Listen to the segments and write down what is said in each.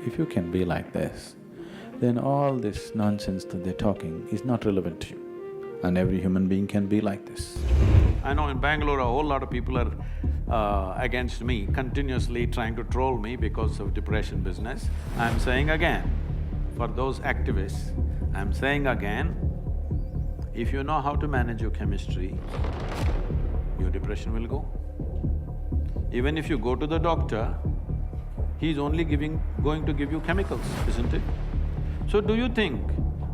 if you can be like this, then all this nonsense that they're talking is not relevant to you. And every human being can be like this. I know in Bangalore, a whole lot of people are against me, continuously trying to troll me because of depression business. I'm saying again, for those activists, I'm saying again, if you know how to manage your chemistry, your depression will go. Even if you go to the doctor, he's only going to give you chemicals, isn't it? So do you think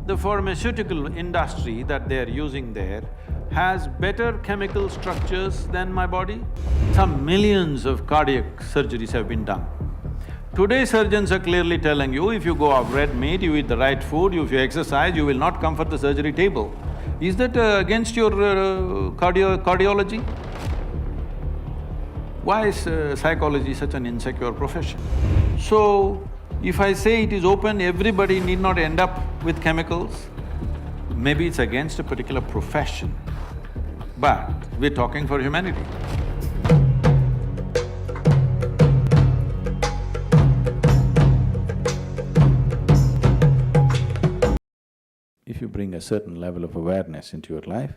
the pharmaceutical industry that they're using there has better chemical structures than my body? Some millions of cardiac surgeries have been done. Today surgeons are clearly telling you, if you go off red meat, you eat the right food, if you exercise, you will not come for the surgery table. Is that against your cardiology? Why is psychology such an insecure profession? So, if I say it is open, everybody need not end up with chemicals, maybe it's against a particular profession, but we're talking for humanity. If you bring a certain level of awareness into your life,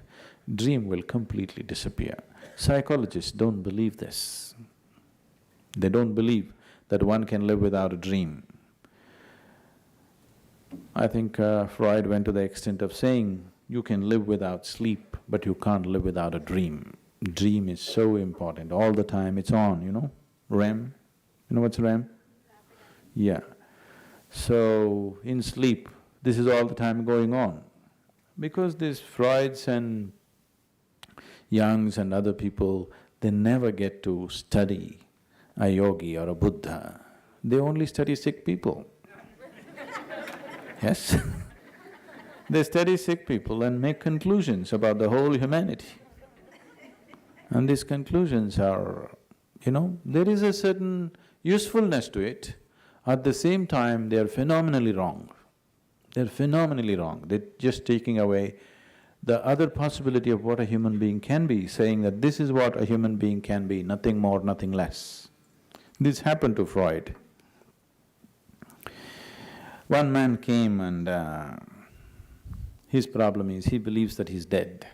dream will completely disappear. Psychologists don't believe this. They don't believe that one can live without a dream. I think Freud went to the extent of saying, you can live without sleep, but you can't live without a dream. Dream is so important, all the time it's on, you know? REM, you know what's REM? Yeah. So, in sleep, this is all the time going on. Because these Freuds and Youngs and other people, they never get to study a yogi or a Buddha. They only study sick people. Yes? They study sick people and make conclusions about the whole humanity. And these conclusions are, you know, there is a certain usefulness to it. At the same time, they are phenomenally wrong. They're phenomenally wrong. They're just taking away the other possibility of what a human being can be, saying that this is what a human being can be, nothing more, nothing less. This happened to Freud. One man came and his problem is he believes that he's dead.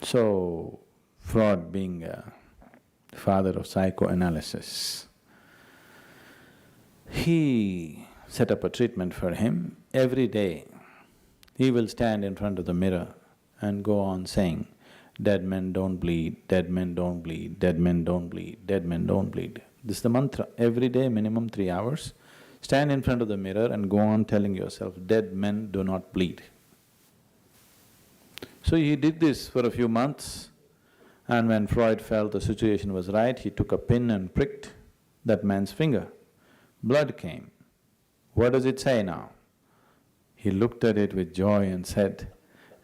So, Freud being a father of psychoanalysis, he set up a treatment for him. Every day, he will stand in front of the mirror and go on saying, dead men don't bleed, dead men don't bleed, dead men don't bleed, dead men don't bleed. This is the mantra. Every day, minimum 3 hours, stand in front of the mirror and go on telling yourself, dead men do not bleed. So he did this for a few months, and when Freud felt the situation was right, he took a pin and pricked that man's finger. Blood came. What does it say now? He looked at it with joy and said,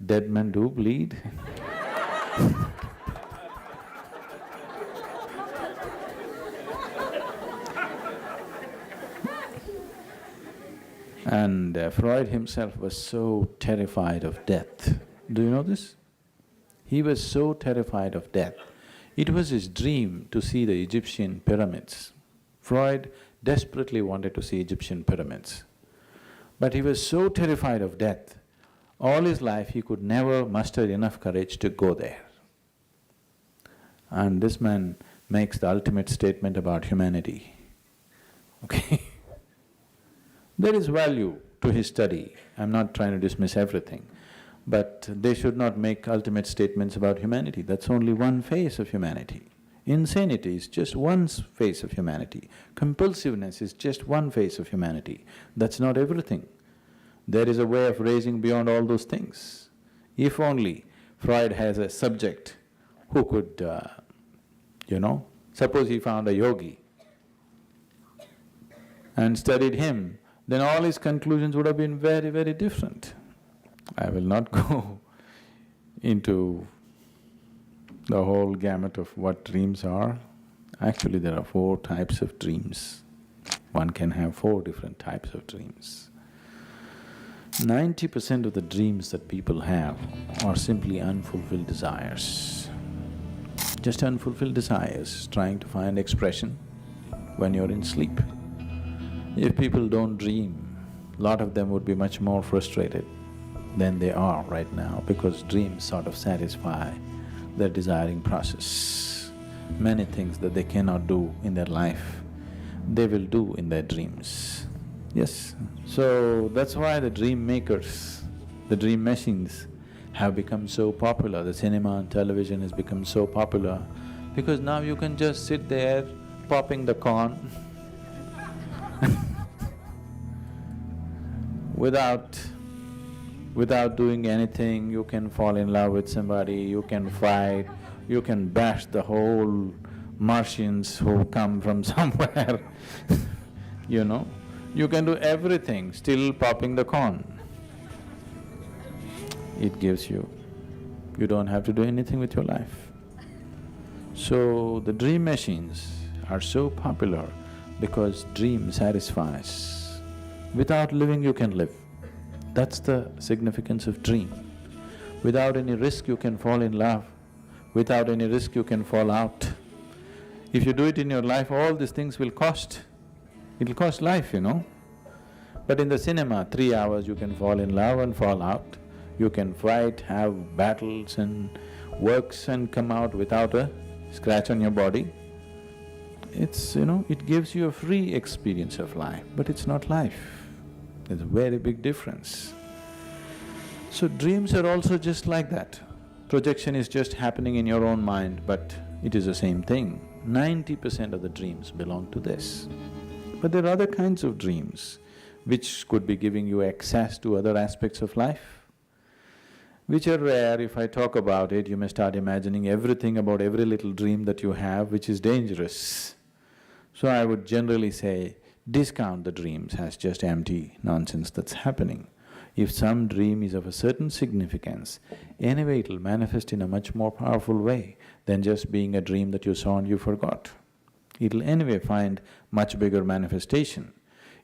dead men do bleed. And Freud himself was so terrified of death. Do you know this? He was so terrified of death. It was his dream to see the Egyptian pyramids. Freud desperately wanted to see Egyptian pyramids. But he was so terrified of death, all his life he could never muster enough courage to go there. And this man makes the ultimate statement about humanity, okay? There is value to his study, I'm not trying to dismiss everything, but they should not make ultimate statements about humanity, that's only one face of humanity. Insanity is just one face of humanity. Compulsiveness is just one face of humanity. That's not everything. There is a way of raising beyond all those things. If only Freud has a subject who could, suppose he found a yogi and studied him, then all his conclusions would have been very, very different. I will not go into the whole gamut of what dreams are. Actually, there are 4 types of dreams. One can have 4 different types of dreams. 90% of the dreams that people have are simply unfulfilled desires. Just unfulfilled desires, trying to find expression when you're in sleep. If people don't dream, lot of them would be much more frustrated than they are right now, because dreams sort of satisfy their desiring process. Many things that they cannot do in their life, they will do in their dreams. Yes, so that's why the dream makers, the dream machines have become so popular. The cinema and television has become so popular because now you can just sit there popping the corn without doing anything. You can fall in love with somebody, you can fight, you can bash the whole Martians who come from somewhere you know. You can do everything still popping the corn. It gives you don't have to do anything with your life. So the dream machines are so popular because dream satisfies. Without living you can live. That's the significance of dream. Without any risk you can fall in love, without any risk you can fall out. If you do it in your life, all these things will cost. It'll cost life, you know. But in the cinema, 3 hours you can fall in love and fall out. You can fight, have battles and works and come out without a scratch on your body. It's, you know, it gives you a free experience of life, but it's not life. There's a very big difference. So dreams are also just like that. Projection is just happening in your own mind, but it is the same thing. 90% of the dreams belong to this. But there are other kinds of dreams which could be giving you access to other aspects of life, which are rare. If I talk about it, you may start imagining everything about every little dream that you have, which is dangerous. So I would generally say, discount the dreams as just empty nonsense that's happening. If some dream is of a certain significance, anyway it'll manifest in a much more powerful way than just being a dream that you saw and you forgot. It'll anyway find much bigger manifestation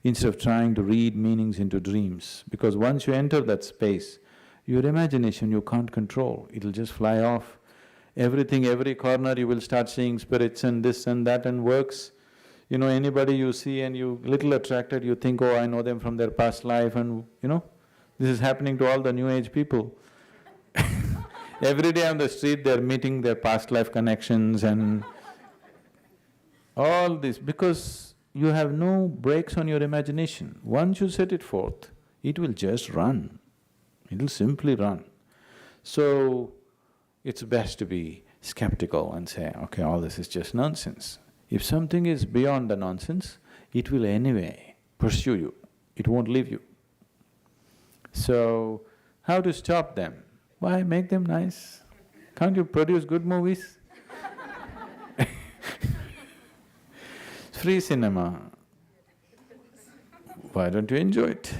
instead of trying to read meanings into dreams, because once you enter that space, your imagination you can't control, it'll just fly off. Everything, every corner you will start seeing spirits and this and that and works. You know, anybody you see and you little attracted, you think, oh, I know them from their past life, and you know, this is happening to all the new age people. Every day on the street they're meeting their past life connections and all this, because you have no brakes on your imagination. Once you set it forth, it will just run. It'll simply run. So, it's best to be skeptical and say, okay, all this is just nonsense. If something is beyond the nonsense, it will anyway pursue you, it won't leave you. So, how to stop them? Why, make them nice. Can't you produce good movies? Free cinema. Why don't you enjoy it?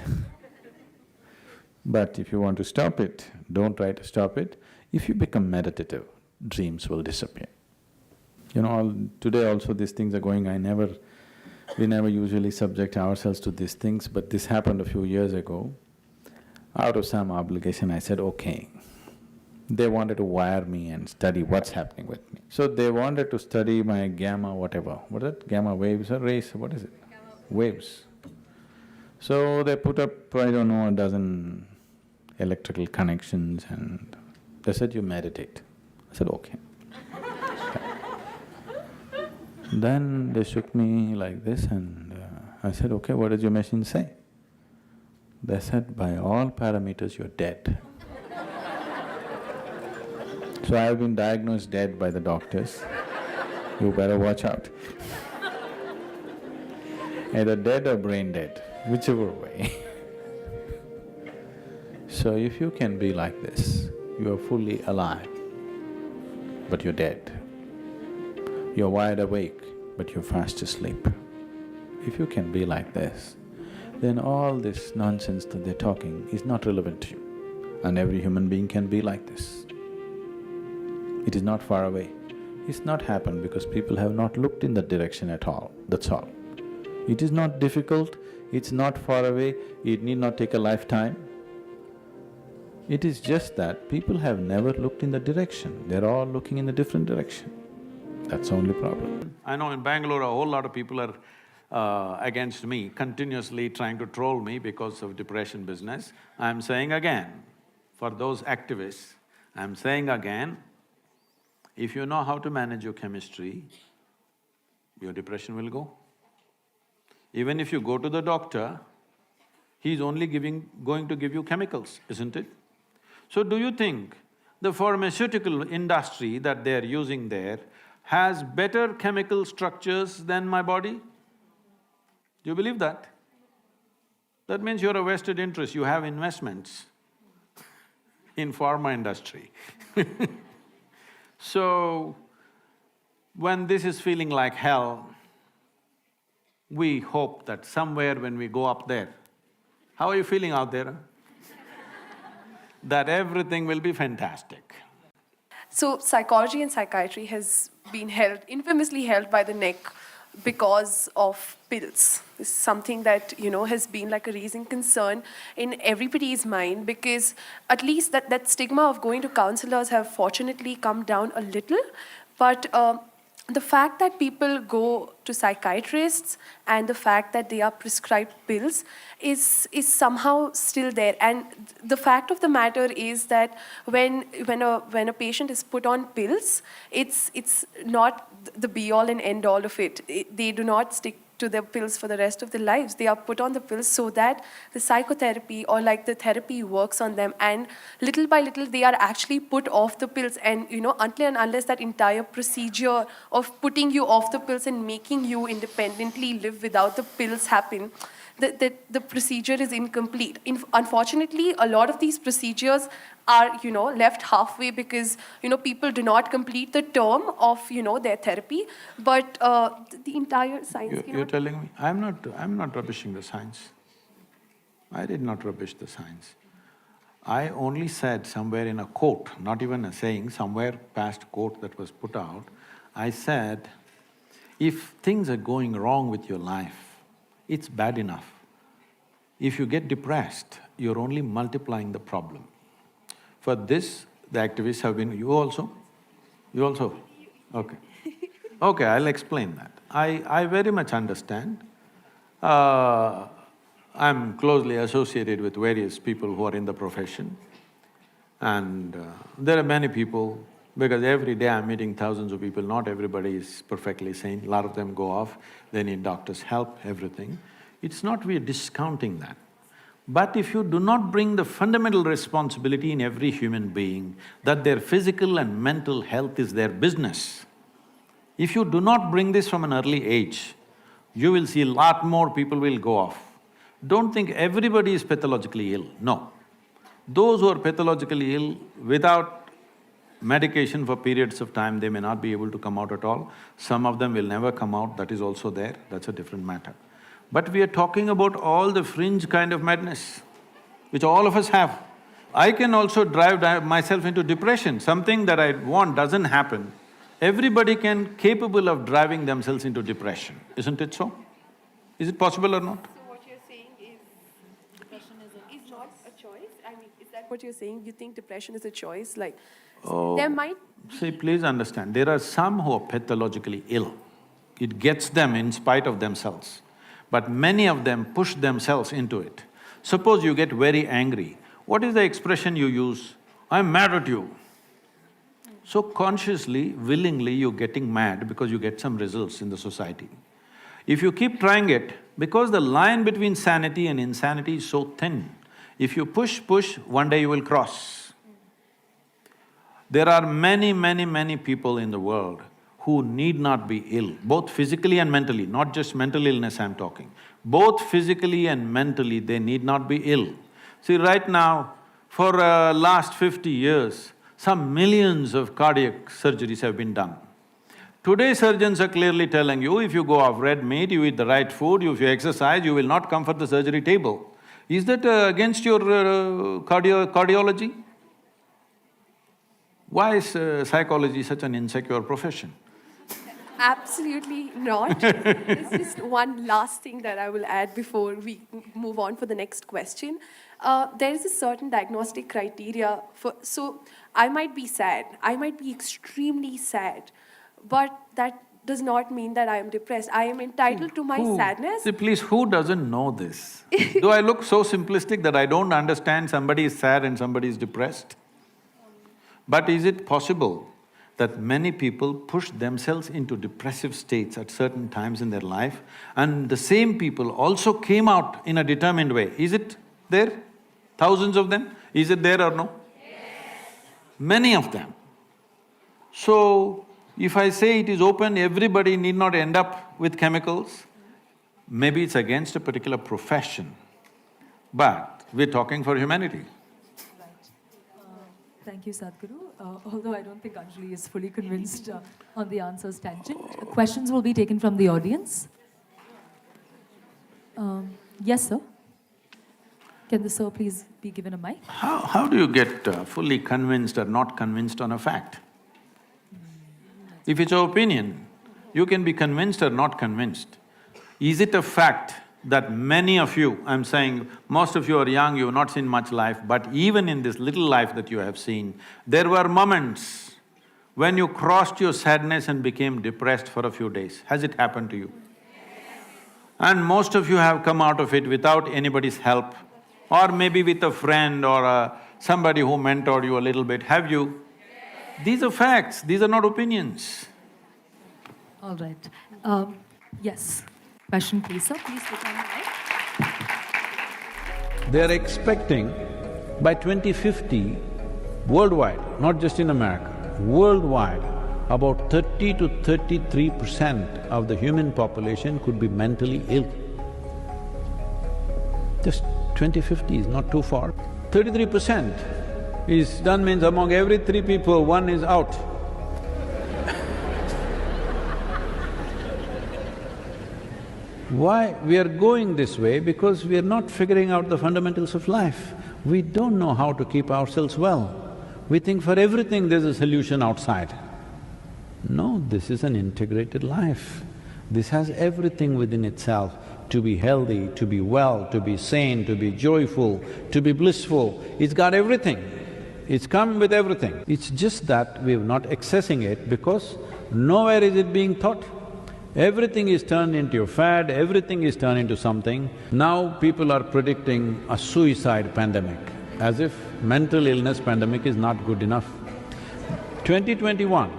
But if you want to stop it, don't try to stop it. If you become meditative, dreams will disappear. You know, today also these things are going, we never usually subject ourselves to these things, but this happened a few years ago. Out of some obligation, I said, okay. They wanted to wire me and study what's happening with me. So they wanted to study my gamma whatever. What is it? Gamma waves or rays, what is it? Waves. So they put up, I don't know, a dozen electrical connections and they said, you meditate. I said, okay. Then they shook me like this and I said, okay, what does your machine say? They said, by all parameters you're dead. So I've been diagnosed dead by the doctors, you better watch out. Either dead or brain dead, whichever way. So if you can be like this, you are fully alive, but you're dead. You're wide awake, but you're fast asleep. If you can be like this, then all this nonsense that they're talking is not relevant to you. And every human being can be like this. It is not far away. It's not happened because people have not looked in that direction at all, that's all. It is not difficult, it's not far away, it need not take a lifetime. It is just that people have never looked in the direction, they're all looking in a different direction. That's the only problem. I know in Bangalore, a whole lot of people are against me, continuously trying to troll me because of depression business. I'm saying again, for those activists, I'm saying again, if you know how to manage your chemistry, your depression will go. Even if you go to the doctor, he's only going to give you chemicals, isn't it? So do you think the pharmaceutical industry that they're using there has better chemical structures than my body? Do you believe that? That means you're a vested interest, you have investments in pharma industry. So, when this is feeling like hell, we hope that somewhere when we go up there, how are you feeling out there? That everything will be fantastic. So psychology and psychiatry has been infamously held by the neck because of pills. This is something that, has been like a raising concern in everybody's mind, because at least that stigma of going to counselors have fortunately come down a little, but the fact that people go to psychiatrists and the fact that they are prescribed pills is somehow still there. And the fact of the matter is that when a patient is put on pills, it's not the be-all and end-all of it. They do not stick to the pills for the rest of their lives. They are put on the pills so that the psychotherapy or like the therapy works on them, and little by little they are actually put off the pills. And until and unless that entire procedure of putting you off the pills and making you independently live without the pills happen, the procedure is incomplete. Unfortunately, a lot of these procedures are, left halfway because, people do not complete the term of, their therapy. But the entire science… You're telling me… I'm not rubbishing the science. I did not rubbish the science. I only said somewhere in a quote, not even a saying, somewhere past quote that was put out, I said, if things are going wrong with your life, it's bad enough. If you get depressed, you're only multiplying the problem. For this, the activists have been… You also? You also? Okay. Okay, I'll explain that. I very much understand. I'm closely associated with various people who are in the profession, and there are many people, because every day I'm meeting thousands of people, not everybody is perfectly sane, a lot of them go off, they need doctors' help, everything. It's not we're discounting that. But if you do not bring the fundamental responsibility in every human being that their physical and mental health is their business, if you do not bring this from an early age, you will see a lot more people will go off. Don't think everybody is pathologically ill, no. Those who are pathologically ill, without medication for periods of time, they may not be able to come out at all. Some of them will never come out, that is also there, that's a different matter. But we are talking about all the fringe kind of madness, which all of us have. I can also drive myself into depression, something that I want doesn't happen. Everybody capable of driving themselves into depression, isn't it so? Is it possible or not? So what you're saying is depression is not a choice? I mean, is that what you're saying? You think depression is a choice? Like, there might… See, please understand, there are some who are pathologically ill. It gets them in spite of themselves. But many of them push themselves into it. Suppose you get very angry, what is the expression you use? I'm mad at you. So consciously, willingly, you're getting mad because you get some results in the society. If you keep trying it, because the line between sanity and insanity is so thin, if you push, one day you will cross. There are many people in the world who need not be ill, both physically and mentally, not just mental illness I'm talking. Both physically and mentally, they need not be ill. See, right now, for last 50 years, some millions of cardiac surgeries have been done. Today, surgeons are clearly telling you, if you go off red meat, you eat the right food, if you exercise, you will not come for the surgery table. Is that against your cardiology? Why is psychology such an insecure profession? Absolutely not. There's just one last thing that I will add before we move on for the next question. There is a certain diagnostic criteria for… So, I might be sad, I might be extremely sad, but that does not mean that I am depressed. I am entitled to my sadness. See, please, who doesn't know this? Do I look so simplistic that I don't understand somebody is sad and somebody is depressed? But is it possible that many people push themselves into depressive states at certain times in their life, and the same people also came out in a determined way? Is it there? Thousands of them? Is it there or no? Yes. Many of them. So, if I say it is open, everybody need not end up with chemicals, maybe it's against a particular profession, but we're talking for humanity. Right. Thank you, Sadhguru. Although I don't think Anjali is fully convinced on the answers tangent. Questions will be taken from the audience. Yes, sir. Can the sir please be given a mic? How do you get fully convinced or not convinced on a fact? If it's your opinion, you can be convinced or not convinced. Is it a fact that many of you, I'm saying most of you are young, you've not seen much life, but even in this little life that you have seen, there were moments when you crossed your sadness and became depressed for a few days. Has it happened to you? And most of you have come out of it without anybody's help, or maybe with a friend or somebody who mentored you a little bit. Have you? These are facts, these are not opinions. All right. Yes. Question, please, sir. Please take on the mic. They're expecting by 2050, worldwide, not just in America, worldwide, about 30 to 33% of the human population could be mentally ill. Just 2050 is not too far. 33% is done means among every 3 people, 1 is out. Why we are going this way? Because we are not figuring out the fundamentals of life. We don't know how to keep ourselves well. We think for everything there's a solution outside. No, this is an integrated life. This has everything within itself to be healthy, to be well, to be sane, to be joyful, to be blissful. It's got everything. It's come with everything. It's just that we're not accessing it because nowhere is it being taught. Everything is turned into a fad, everything is turned into something. Now people are predicting a suicide pandemic, as if mental illness pandemic is not good enough. 2021,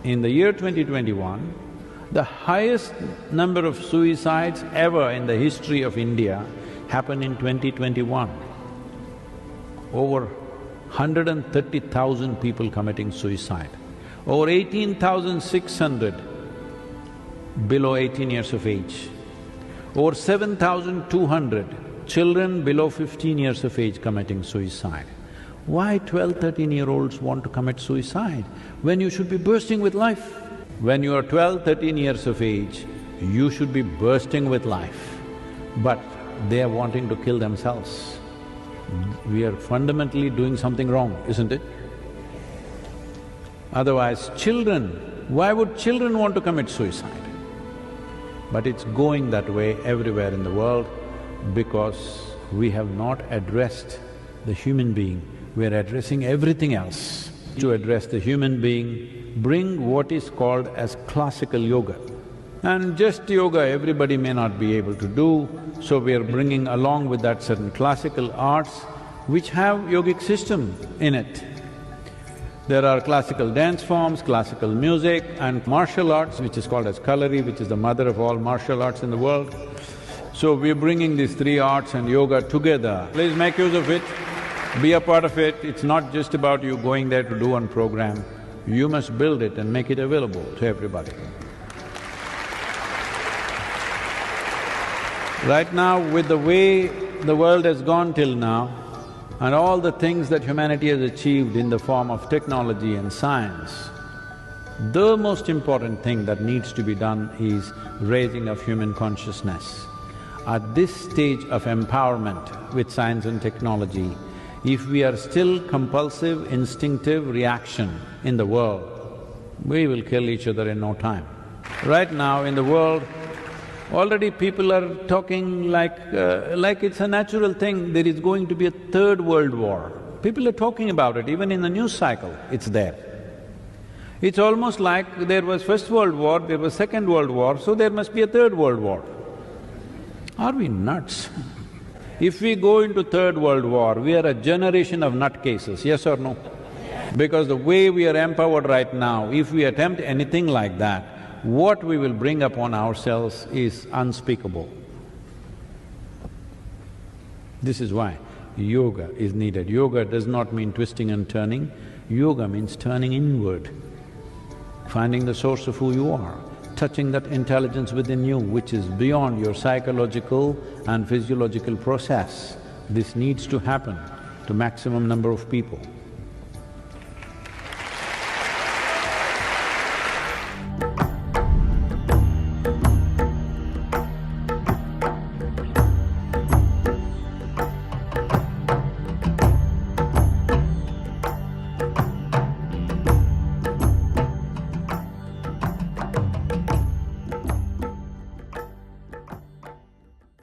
in the year 2021, the highest number of suicides ever in the history of India happened in 2021. Over 130,000 people committing suicide, over 18,600 below 18 years of age, over 7,200 children below 15 years of age committing suicide. Why 12, 13-year-olds want to commit suicide when you should be bursting with life? When you are 12, 13 years of age, you should be bursting with life, but they are wanting to kill themselves. We are fundamentally doing something wrong, isn't it? Otherwise, children, why would children want to commit suicide? But it's going that way everywhere in the world because we have not addressed the human being, we're addressing everything else. To address the human being, bring what is called as classical yoga. And just yoga everybody may not be able to do, so we are bringing along with that certain classical arts which have yogic system in it. There are classical dance forms, classical music and martial arts, which is called as Kalari, which is the mother of all martial arts in the world. So we're bringing these 3 arts and yoga together. Please make use of it, be a part of it. It's not just about you going there to do one program, you must build it and make it available to everybody. Right now, with the way the world has gone till now, and all the things that humanity has achieved in the form of technology and science, the most important thing that needs to be done is raising of human consciousness. At this stage of empowerment with science and technology, if we are still compulsive, instinctive reaction in the world, we will kill each other in no time. Right now in the world, already people are talking like it's a natural thing, there is going to be a 3rd world war. People are talking about it, even in the news cycle, it's there. It's almost like there was First World War, there was Second World War, so there must be a Third World War. Are we nuts? If we go into Third World War, we are a generation of nutcases, yes or no? Because the way we are empowered right now, if we attempt anything like that, what we will bring upon ourselves is unspeakable. This is why yoga is needed. Yoga does not mean twisting and turning, yoga means turning inward, finding the source of who you are, touching that intelligence within you which is beyond your psychological and physiological process. This needs to happen to maximum number of people.